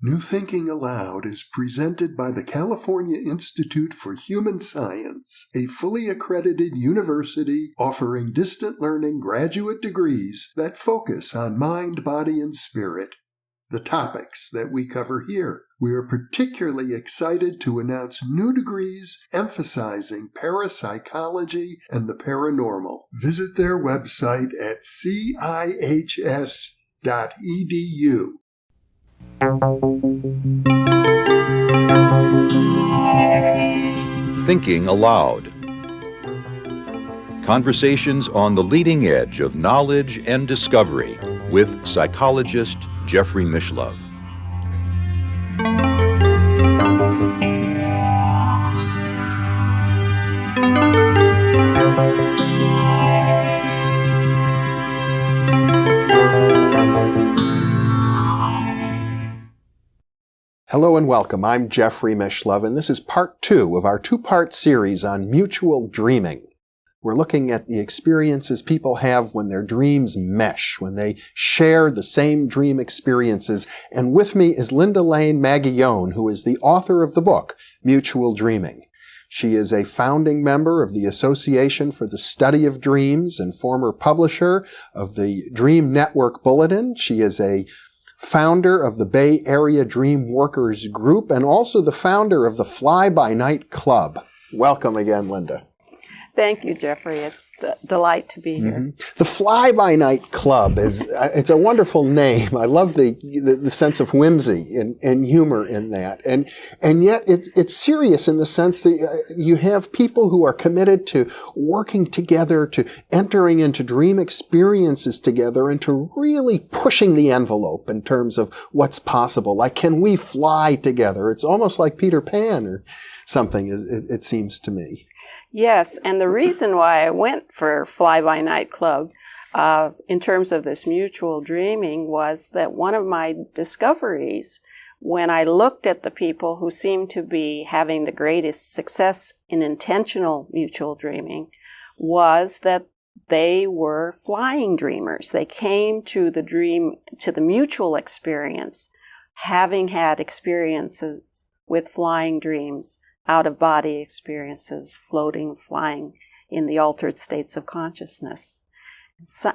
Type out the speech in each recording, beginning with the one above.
New Thinking Aloud is presented by the California Institute for Human Science, a fully accredited university offering distant learning graduate degrees that focus on mind, body, and spirit. The topics that we cover here. We are particularly excited to announce new degrees emphasizing parapsychology and the paranormal. Visit their website at cihs.edu. Thinking Aloud. Conversations on the leading edge of knowledge and discovery with psychologist Jeffrey Mishlove. Hello and welcome. I'm Jeffrey Mishlove, and this is part 2 of our 2-part series on mutual dreaming. We're looking at the experiences people have when their dreams mesh, when they share the same dream experiences. And with me is Lane Magallón, who is the author of the book, Mutual Dreaming. She is a founding member of the Association for the Study of Dreams and former publisher of the Dream Network Bulletin. She is a founder of the Bay Area Dream Workers Group and also the founder of the Fly By Night Club. Welcome again, Linda. Thank you, Jeffrey. It's a delight to be here. The Fly By Night Club is it's a wonderful name. I love the sense of whimsy and humor in that. And yet it's serious in the sense that you have people who are committed to working together, to entering into dream experiences together, and to really pushing the envelope in terms of what's possible. Like, can we fly together? It's almost like Peter Pan or something, it seems to me. Yes, and the reason why I went for Fly By Night Club in terms of this mutual dreaming was that one of my discoveries when I looked at the people who seemed to be having the greatest success in intentional mutual dreaming was that they were flying dreamers. They came to the mutual experience, having had experiences with flying dreams, out-of-body experiences, floating, flying in the altered states of consciousness.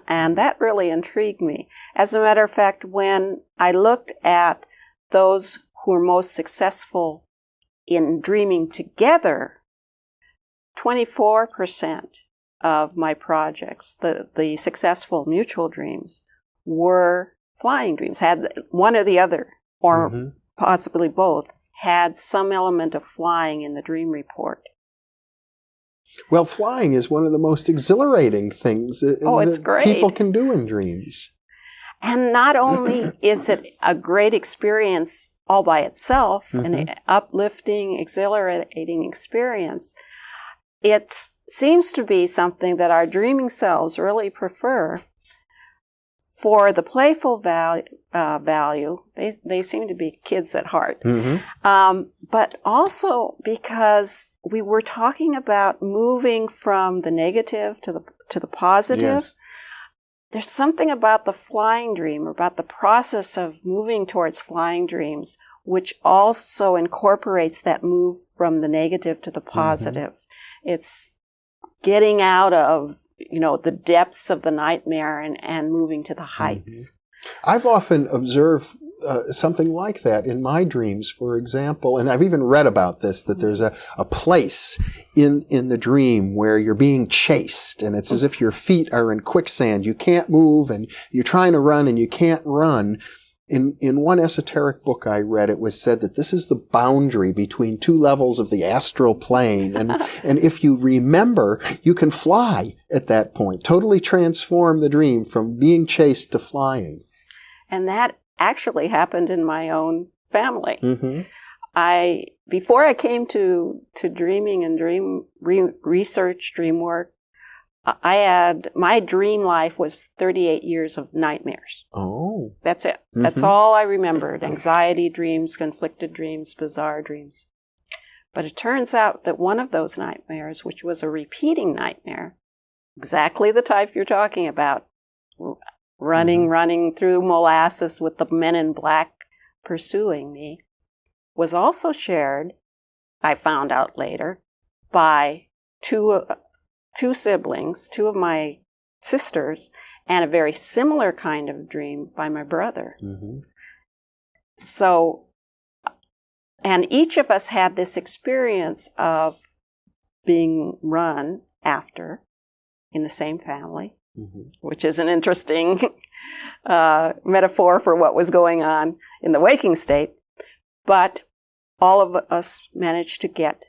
And that really intrigued me. As a matter of fact, when I looked at those who were most successful in dreaming together, 24% of my projects, the successful mutual dreams, were flying dreams, had one or the other, or possibly both, had some element of flying in the dream report. Well, flying is one of the most exhilarating things that people can do in dreams. And not only is it a great experience all by itself, an uplifting, exhilarating experience, it seems to be something that our dreaming selves really prefer. For the playful value, they seem to be kids at heart. But also because we were talking about moving from the negative to the positive. Yes. There's something about the flying dream, or about the process of moving towards flying dreams, which also incorporates that move from the negative to the positive. It's getting out of the depths of the nightmare and moving to the heights. I've often observed something like that in my dreams, for example, and I've even read about this, that there's a place in the dream where you're being chased, and it's as if your feet are in quicksand. You can't move, and you're trying to run, and you can't run. In one esoteric book I read, it was said that this is the boundary between two levels of the astral plane. And if you remember, you can fly at that point, totally transform the dream from being chased to flying. And that actually happened in my own family. Before I came to dreaming and dream research, dream work, my dream life was 38 years of nightmares. Oh. That's it. That's all I remembered. Anxiety dreams, conflicted dreams, bizarre dreams. But it turns out that one of those nightmares, which was a repeating nightmare, exactly the type you're talking about, running through molasses with the men in black pursuing me was also shared, I found out later, by two siblings, two of my sisters, and a very similar kind of dream by my brother. Mm-hmm. So, and each of us had this experience of being run after in the same family, mm-hmm. which is an interesting metaphor for what was going on in the waking state. But all of us managed to get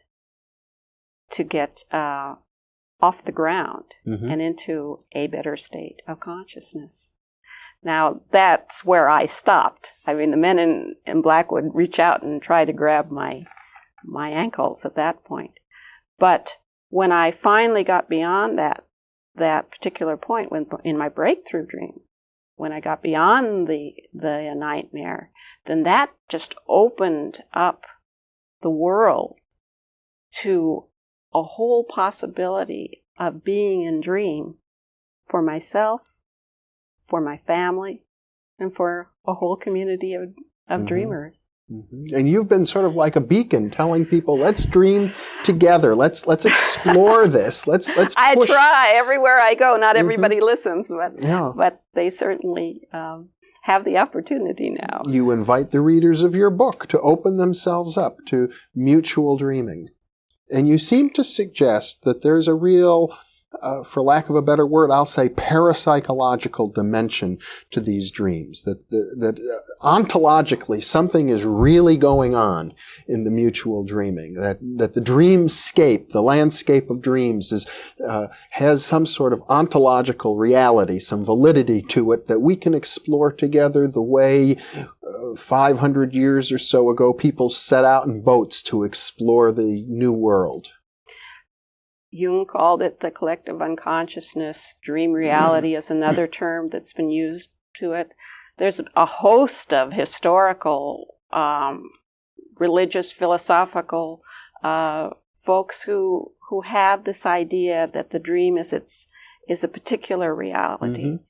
off the ground mm-hmm. and into a better state of consciousness. Now, that's where I stopped. I mean, the men in black would reach out and try to grab my ankles at that point. But when I finally got beyond that particular point, when in my breakthrough dream, when I got beyond the nightmare, then that just opened up the world to a whole possibility of being in dream for myself, for my family, and for a whole community of mm-hmm. dreamers. Mm-hmm. And you've been sort of like a beacon, telling people, "Let's dream together. Let's explore this. Let's push." I try everywhere I go. Not everybody mm-hmm. listens, but they certainly have the opportunity now. You invite the readers of your book to open themselves up to mutual dreaming, and you seem to suggest that there's a real, for lack of a better word, I'll say parapsychological dimension to these dreams, that ontologically something is really going on in the mutual dreaming, that the dreamscape, the landscape of dreams has some sort of ontological reality, some validity to it that we can explore together the way 500 years or so ago people set out in boats to explore the new world. Jung called it the collective unconsciousness. Dream reality is another term that's been used to it. There's a host of historical, religious, philosophical folks who have this idea that the dream is a particular reality, mm-hmm.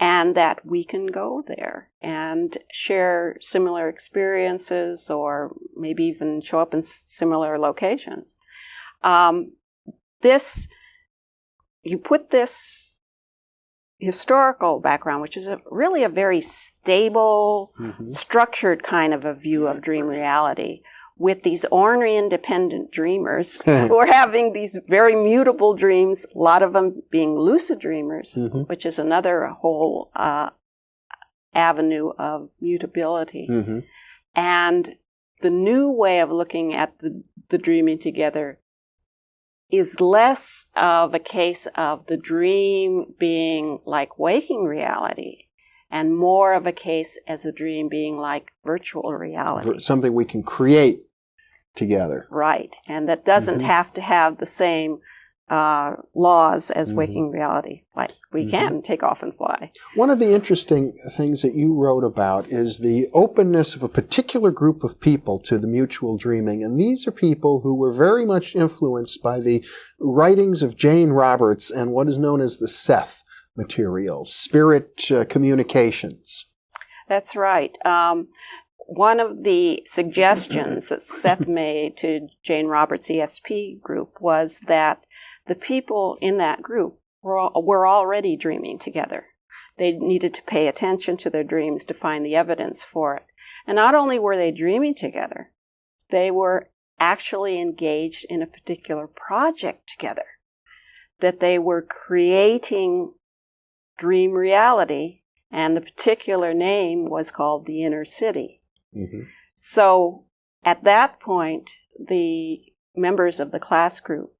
and that we can go there and share similar experiences, or maybe even show up in similar locations. You put this historical background, which is really a very stable, mm-hmm. structured kind of a view of dream reality, with these ornery, independent dreamers who are having these very mutable dreams, a lot of them being lucid dreamers, mm-hmm. which is another whole avenue of mutability. Mm-hmm. And the new way of looking at the dreaming together is less of a case of the dream being like waking reality, and more of a case as the dream being like virtual reality. Something we can create together. Right, and that doesn't mm-hmm. have to have the same laws as mm-hmm. waking reality. Like, we mm-hmm. can take off and fly. One of the interesting things that you wrote about is the openness of a particular group of people to the mutual dreaming. And these are people who were very much influenced by the writings of Jane Roberts and what is known as the Seth material, spirit communications. That's right. One of the suggestions that Seth made to Jane Roberts' ESP group was that the people in that group were already dreaming together. They needed to pay attention to their dreams to find the evidence for it. And not only were they dreaming together, they were actually engaged in a particular project together, that they were creating dream reality, and the particular name was called the Inner City. Mm-hmm. So at that point, the members of the class group,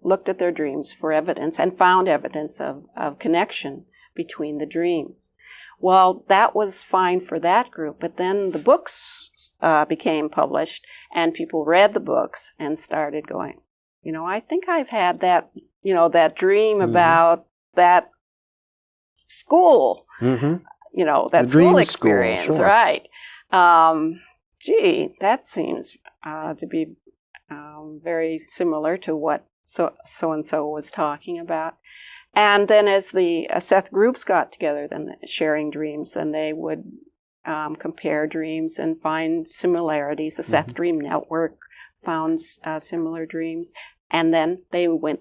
looked at their dreams for evidence and found evidence of connection between the dreams. Well, that was fine for that group, but then the books became published, and people read the books and started going, I think I've had that, that dream mm-hmm. about that school, mm-hmm. That school experience, school, sure. Right. That seems to be very similar to what so-and-so was talking about. And then as the Seth groups got together, then sharing dreams, then they would compare dreams and find similarities. The Seth Dream Network found similar dreams. And then they went,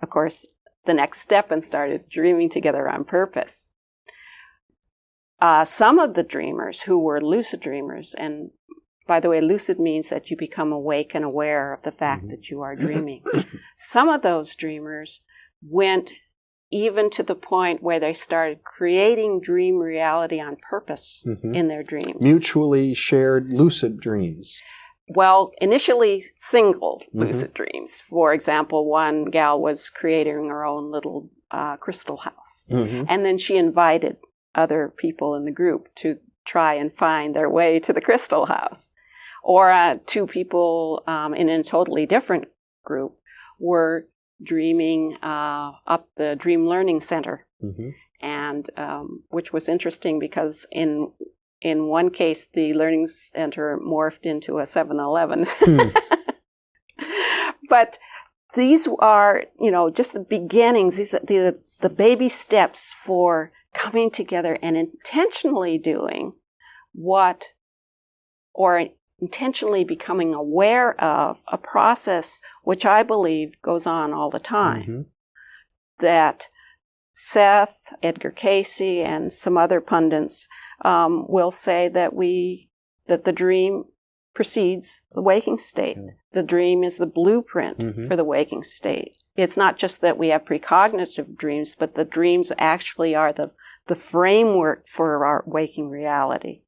of course, the next step and started dreaming together on purpose. Some of the dreamers who were lucid dreamers, and by the way, lucid means that you become awake and aware of the fact that you are dreaming. Some of those dreamers went even to the point where they started creating dream reality on purpose in their dreams. Mutually shared lucid dreams. Well, initially single lucid dreams. For example, one gal was creating her own little crystal house. And then she invited other people in the group to try and find their way to the crystal house. Or two people in a totally different group were dreaming up the Dream Learning Center. And which was interesting because in one case, the learning center morphed into a 7-Eleven. But these are, just the beginnings. These are the baby steps for coming together and intentionally doing intentionally becoming aware of a process which I believe goes on all the time. That Seth, Edgar Casey, and some other pundits will say that the dream precedes the waking state. The dream is the blueprint for the waking state. It's not just that we have precognitive dreams, but the dreams actually are the framework for our waking reality.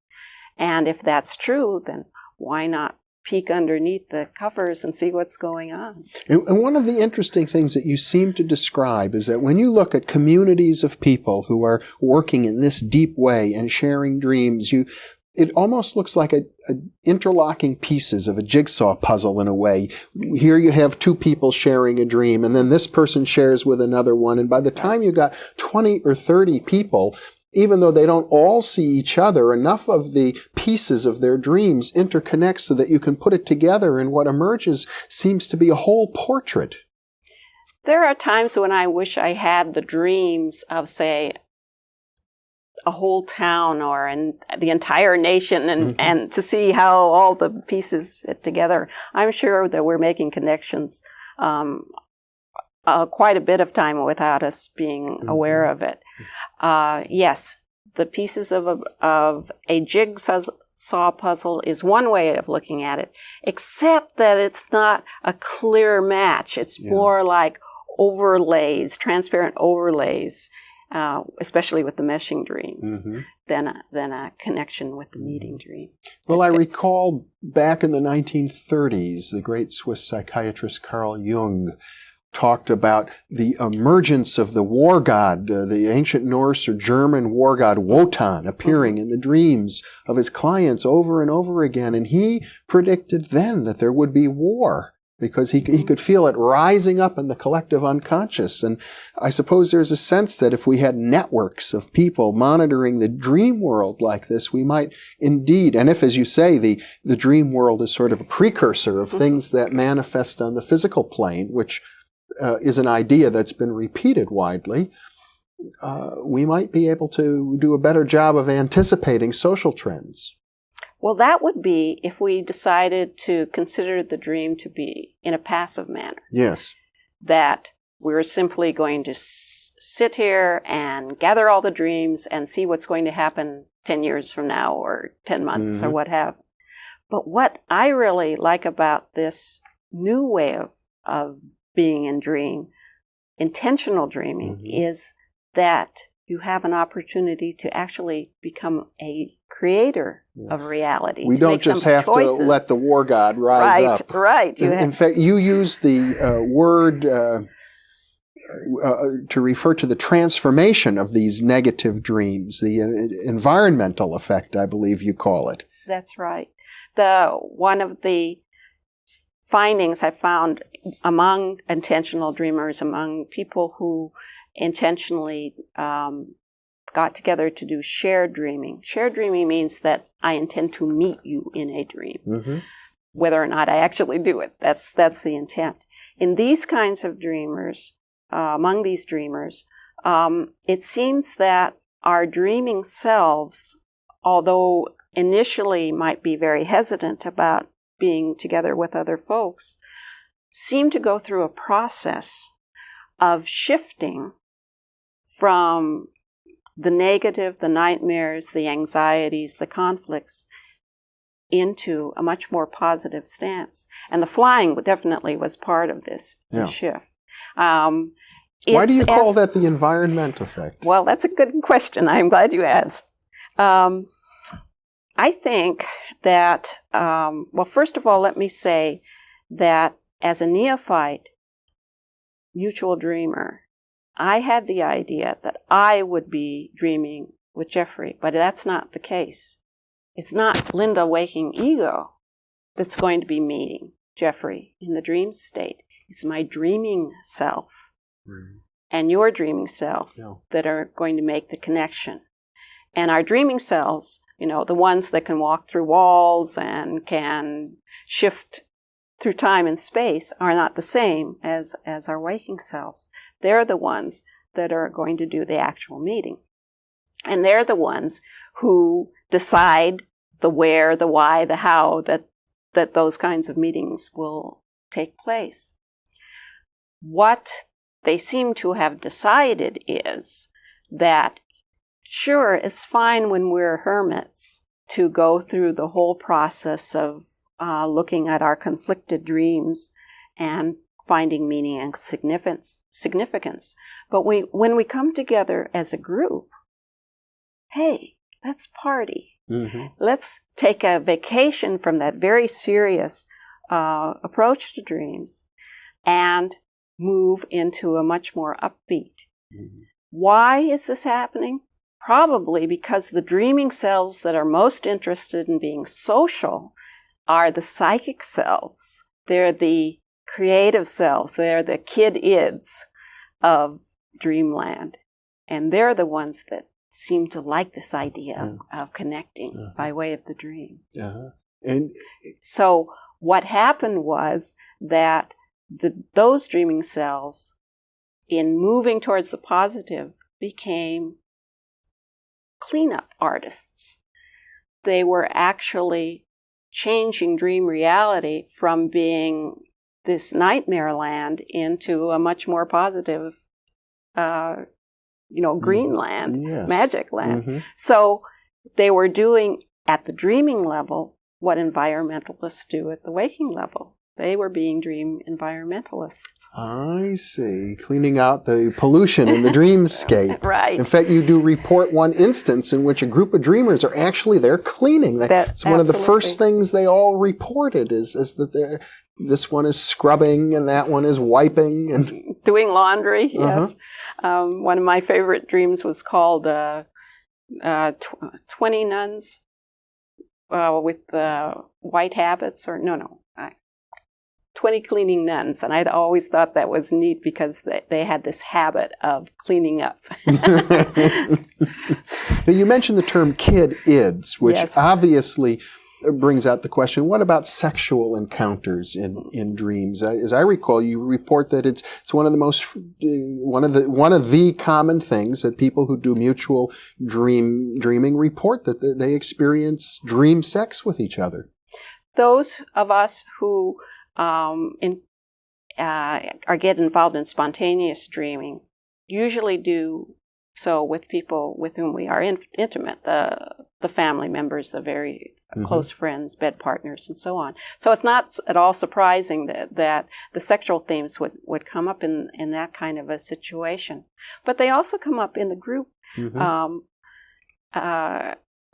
And if that's true, then why not peek underneath the covers and see what's going on? And one of the interesting things that you seem to describe is that when you look at communities of people who are working in this deep way and sharing dreams, it almost looks like a interlocking pieces of a jigsaw puzzle in a way. Here you have two people sharing a dream, and then this person shares with another one. And by the time you got 20 or 30 people, even though they don't all see each other, enough of the pieces of their dreams interconnect so that you can put it together, and what emerges seems to be a whole portrait. There are times when I wish I had the dreams of, say, a whole town or the entire nation and to see how all the pieces fit together. I'm sure that we're making connections quite a bit of time without us being aware of it. Yes, the pieces of a jigsaw puzzle is one way of looking at it, except that it's not a clear match. It's more like overlays, transparent overlays, especially with the meshing dreams, than a connection with the meeting dream. Well, I recall back in the 1930s, the great Swiss psychiatrist Carl Jung talked about the emergence of the war god, the ancient Norse or German war god Wotan, appearing in the dreams of his clients over and over again. And he predicted then that there would be war, because he could feel it rising up in the collective unconscious. And I suppose there's a sense that if we had networks of people monitoring the dream world like this, we might indeed, and if, as you say, the dream world is sort of a precursor of things that manifest on the physical plane, which is an idea that's been repeated widely, we might be able to do a better job of anticipating social trends. Well, that would be if we decided to consider the dream to be in a passive manner. Yes. That we're simply going to sit here and gather all the dreams and see what's going to happen 10 years from now or 10 months or what have. But what I really like about this new way of being in dream, intentional dreaming, is that you have an opportunity to actually become a creator of reality. We don't just have to let the war god rise up. Right. In fact, you use the word to refer to the transformation of these negative dreams, the environmental effect, I believe you call it. That's right. One of the findings I found among intentional dreamers, among people who intentionally got together to do shared dreaming. Shared dreaming means that I intend to meet you in a dream, whether or not I actually do it. That's the intent. In these kinds of dreamers, among these dreamers, it seems that our dreaming selves, although initially might be very hesitant about being together with other folks seem to go through a process of shifting from the negative, the nightmares, the anxieties, the conflicts, into a much more positive stance. And the flying definitely was part of this shift. Why do you call that the environment effect? Well, that's a good question. I'm glad you asked. I think that, first of all, let me say that as a neophyte mutual dreamer, I had the idea that I would be dreaming with Jeffrey, but that's not the case. It's not Linda waking ego that's going to be meeting Jeffrey in the dream state. It's my dreaming self and your dreaming self that are going to make the connection. And our dreaming selves, the ones that can walk through walls and can shift through time and space, are not the same as our waking selves. They're the ones that are going to do the actual meeting. And they're the ones who decide the where, the why, the how, that those kinds of meetings will take place. What they seem to have decided is that, sure, it's fine when we're hermits to go through the whole process of looking at our conflicted dreams and finding meaning and significance. But when we come together as a group, hey, let's party. Mm-hmm. Let's take a vacation from that very serious approach to dreams and move into a much more upbeat. Mm-hmm. Why is this happening? Probably because the dreaming selves that are most interested in being social are the psychic selves. They're the creative selves. They're the kid-ids of dreamland. And they're the ones that seem to like this idea of connecting by way of the dream. And so what happened was that those dreaming selves, in moving towards the positive, became cleanup artists. They were actually changing dream reality from being this nightmare land into a much more positive green land, magic land. Mm-hmm. So they were doing at the dreaming level what environmentalists do at the waking level. They were being dream environmentalists. I see. Cleaning out the pollution in the dreamscape. Right. In fact, you do report one instance in which a group of dreamers are actually there cleaning. It's one of the first things they all reported is that this one is scrubbing and that one is wiping and doing laundry. Yes. One of my favorite dreams was called 20 nuns with white habits, 20 cleaning nuns. And I'd always thought that was neat because they had this habit of cleaning up. Now you mentioned the term kid-ids, which obviously brings out the question, what about sexual encounters in dreams? As I recall, you report that it's one of the common things that people who do mutual dreaming report, that they experience dream sex with each other. Those of us who get involved in spontaneous dreaming usually do so with people with whom we are intimate, the family members, the very close friends, bed partners, and so on. So it's not at all surprising that the sexual themes would come up in that kind of a situation. But they also come up in the group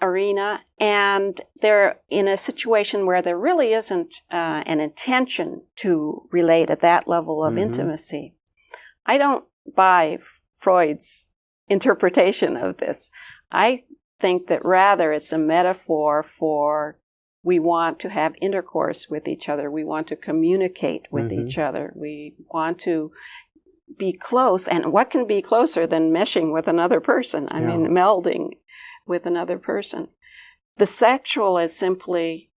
arena, and they're in a situation where there really isn't an intention to relate at that level of intimacy. I don't buy Freud's interpretation of this. I think that rather it's a metaphor for we want to have intercourse with each other. We want to communicate with each other. We want to be close. And what can be closer than meshing with another person? I mean, melding with another person. The sexual is simply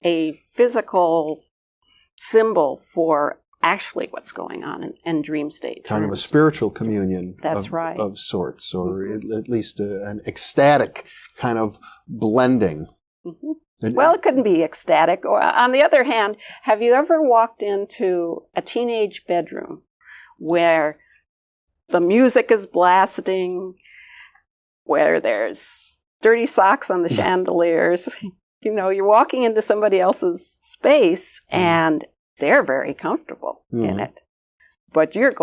a physical symbol for actually what's going on in dream state. Kind of a spiritual communion. That's right. Of sorts, or at least an ecstatic kind of blending. Mm-hmm. Well, it couldn't be ecstatic. Or, on the other hand, have you ever walked into a teenage bedroom where the music is blasting, where there's dirty socks on the chandeliers? You're walking into somebody else's space and they're very comfortable in it. But you're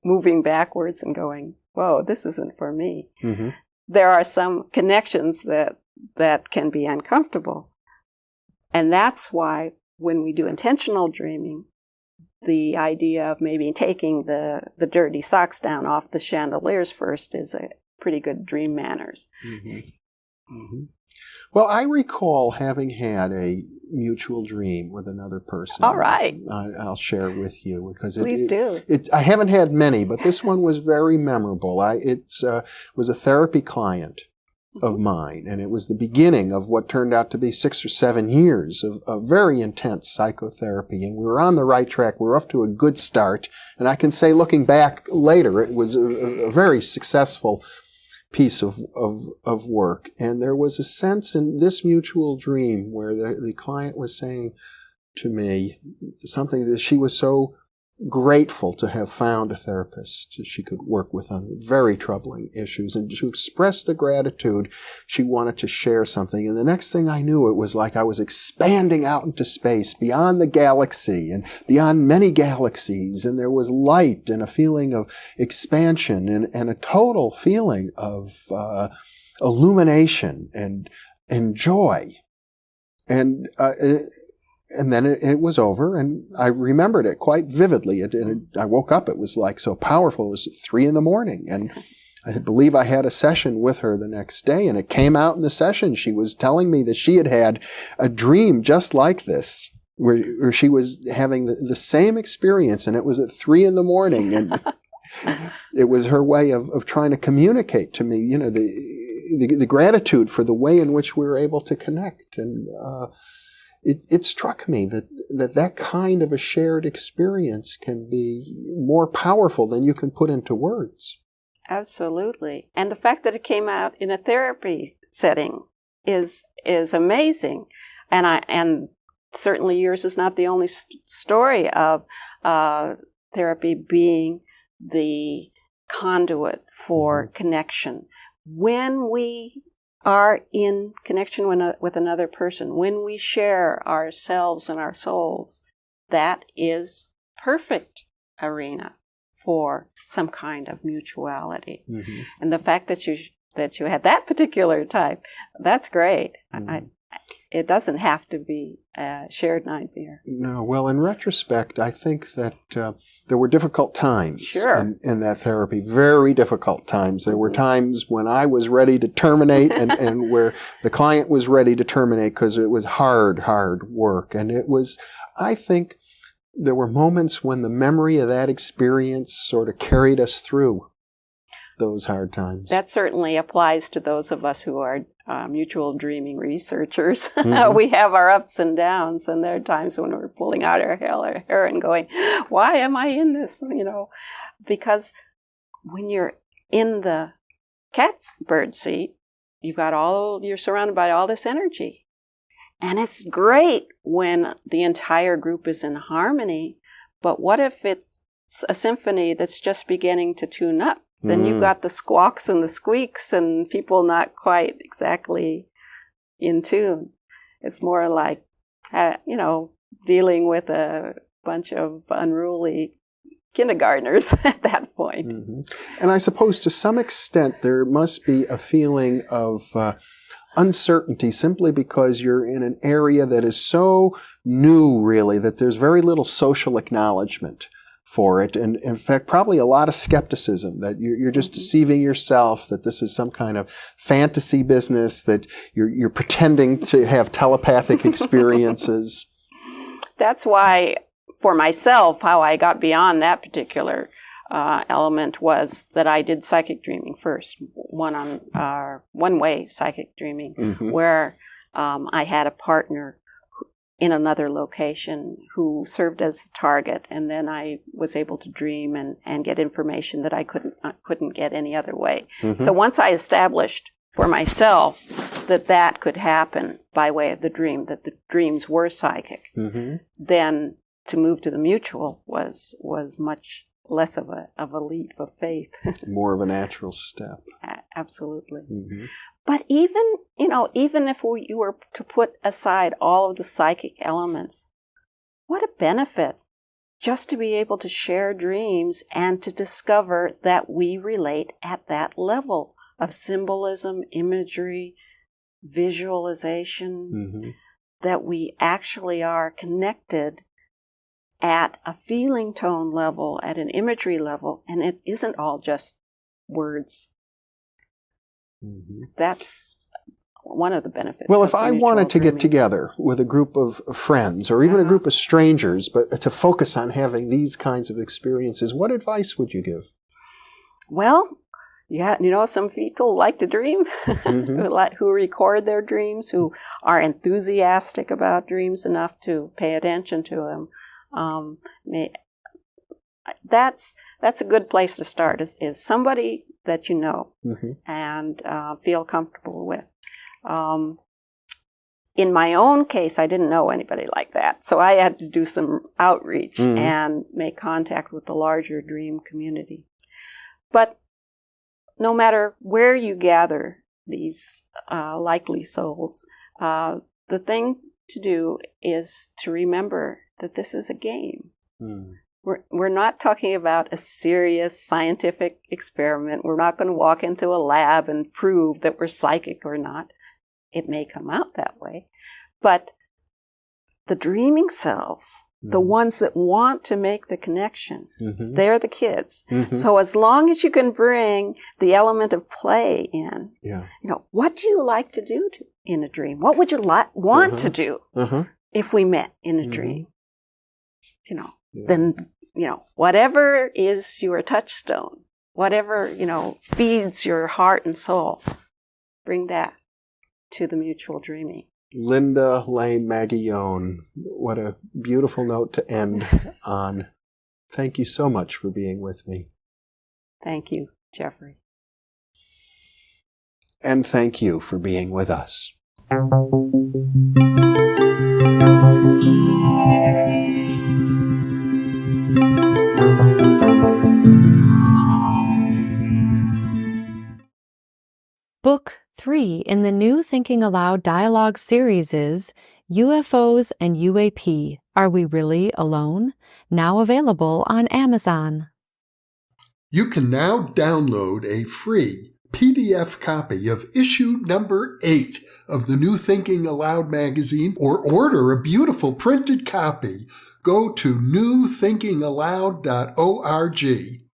moving backwards and going, whoa, this isn't for me. Mm-hmm. There are some connections that can be uncomfortable. And that's why when we do intentional dreaming, the idea of maybe taking the dirty socks down off the chandeliers first is a pretty good dream manners. Mm-hmm. Mm-hmm. Well, I recall having had a mutual dream with another person. All right. I'll share with you because Please do. I haven't had many, but this one was very memorable. It was a therapy client of mine, and it was the beginning of what turned out to be 6 or 7 years of very intense psychotherapy, and we were on the right track. We were off to a good start, and I can say, looking back later, it was a very successful piece of work. And there was a sense in this mutual dream where the client was saying to me something that she was so grateful to have found a therapist she could work with on very troubling issues. And to express the gratitude, she wanted to share something. And the next thing I knew, it was like I was expanding out into space beyond the galaxy and beyond many galaxies. And there was light and a feeling of expansion and a total feeling of illumination and joy. And then it was over, and I remembered it quite vividly. I woke up, it was like so powerful. It was 3 a.m, and I believe I had a session with her the next day, and it came out in the session. She was telling me that she had had a dream just like this, where she was having the same experience, and it was at 3 a.m, and it was her way of trying to communicate to me, the gratitude for the way in which we were able to connect. And it struck me that kind of a shared experience can be more powerful than you can put into words. Absolutely. And the fact that it came out in a therapy setting is amazing. And certainly yours is not the only story of therapy being the conduit for connection. When we are in connection with another person, when we share ourselves and our souls, that is perfect arena for some kind of mutuality. Mm-hmm. And the fact that you had that particular type, that's great. Mm-hmm. It doesn't have to be a shared nightmare. No, well, in retrospect, I think that there were difficult times in that therapy, very difficult times. There were times when I was ready to terminate and where the client was ready to terminate because it was hard work. And it was, I think, there were moments when the memory of that experience sort of carried us through those hard times. That certainly applies to those of us who are mutual dreaming researchers. Mm-hmm. We have our ups and downs, and there are times when we're pulling out our hair and going, why am I in this? Because when you're in the cat's bird seat, you're surrounded by all this energy. And it's great when the entire group is in harmony, but what if it's a symphony that's just beginning to tune up? Then you've got the squawks and the squeaks and people not quite exactly in tune. It's more like, dealing with a bunch of unruly kindergartners at that point. Mm-hmm. And I suppose to some extent there must be a feeling of uncertainty simply because you're in an area that is so new, really, that there's very little social acknowledgement for it. And in fact, probably a lot of skepticism that you're just deceiving yourself, that this is some kind of fantasy business, that you're pretending to have telepathic experiences. That's why, for myself, how I got beyond that particular element was that I did psychic dreaming first, one-way psychic dreaming, mm-hmm. where I had a partner in another location who served as the target, and then I was able to dream and get information that I couldn't get any other way. Mm-hmm. So once I established for myself that could happen by way of the dream, that the dreams were psychic, then to move to the mutual was much less of a leap of faith. More of a natural step. Absolutely. But even if you were to put aside all of the psychic elements, what a benefit just to be able to share dreams and to discover that we relate at that level of symbolism, imagery, visualization, that we actually are connected at a feeling tone level, at an imagery level, and it isn't all just words. That's one of the benefits. Well, if I wanted to get together with a group of friends or even a group of strangers, but to focus on having these kinds of experiences, what advice would you give? Well, some people like to dream, who record their dreams, who are enthusiastic about dreams enough to pay attention to them. That's a good place to start, is somebody that you know and feel comfortable with. In my own case, I didn't know anybody like that, so I had to do some outreach and make contact with the larger dream community. But no matter where you gather these likely souls, the thing to do is to remember that this is a game. We're not talking about a serious scientific experiment. We're not going to walk into a lab and prove that we're psychic or not. It may come out that way. But the dreaming selves, the ones that want to make the connection, they're the kids. So as long as you can bring the element of play in, what do you like to do in a dream? What would you want to do if we met in a dream? Then, whatever is your touchstone, whatever, feeds your heart and soul, bring that to the mutual dreaming. Linda Lane Magallón, what a beautiful note to end on. Thank you so much for being with me. Thank you, Jeffrey. And thank you for being with us. Book 3 in the new Thinking Aloud dialogue series is UFOs and UAP, Are We Really Alone? Now available on Amazon. You can now download a free PDF copy of issue number 8 of the New Thinking Aloud magazine, or order a beautiful printed copy. Go to newthinkingaloud.org.